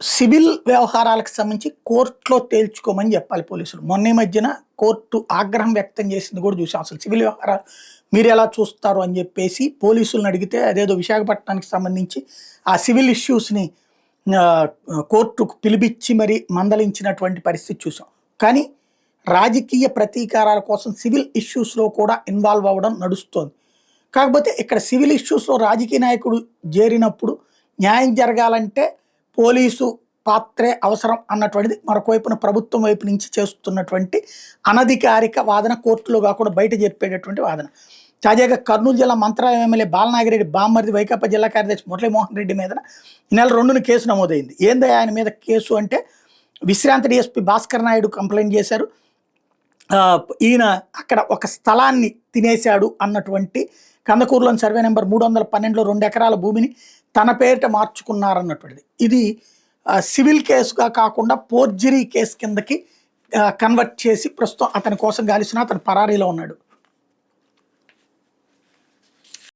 Civil వ్యవహారాలకు సంబంధించి కోర్టులో తేల్చుకోమని చెప్పాలి పోలీసులు. మొన్న ఈ మధ్యన కోర్టు ఆగ్రహం వ్యక్తం చేసింది కూడా చూసాం. అసలు సివిల్ వ్యవహారాలు మీరు ఎలా చూస్తారు అని చెప్పేసి పోలీసులను అడిగితే అదేదో విశాఖపట్నానికి సంబంధించి ఆ సివిల్ ఇష్యూస్ని కోర్టుకు పిలిపించి మరి మందలించినటువంటి పరిస్థితి చూసాం. కానీ రాజకీయ ప్రతీకారాల కోసం సివిల్ ఇష్యూస్లో కూడా ఇన్వాల్వ్ అవ్వడం నడుస్తోంది. కాకపోతే ఇక్కడ సివిల్ ఇష్యూస్లో రాజకీయ నాయకుడు చేరినప్పుడు న్యాయం జరగాలంటే పోలీసు పాత్రే అవసరం అన్నటువంటిది మరొక వైపున ప్రభుత్వం వైపు నుంచి చేస్తున్నటువంటి అనధికారిక వాదన, కోర్టులో కాకుండా బయట చెప్పేటటువంటి వాదన. తాజాగా కర్నూలు జిల్లా మంత్రాలయం ఎమ్మెల్యే బాలనాగిరెడ్డి బామ్మర్ది వైకాపా జిల్లా కార్యదర్శి మురళీమోహన్ రెడ్డి మీద ఈ నెల 2న కేసు నమోదైంది. ఏందో ఆయన మీద కేసు అంటే విశ్రాంతి డిఎస్పీ భాస్కర్ నాయుడు కంప్లైంట్ చేశారు. ఈయన అక్కడ ఒక స్థలాన్ని తినేశాడు అన్నటువంటి కందకూరులోని సర్వే నెంబర్ 312లో 2 ఎకరాల భూమిని తన పేరిట మార్చుకున్నారన్నటువంటిది. ఇది సివిల్ కేసుగా కాకుండా ఫోర్జరీ కేసు కిందకి కన్వర్ట్ చేసి ప్రస్తుతం అతని కోసం గాలిస్తున్నా అతను పరారీలో ఉన్నాడు.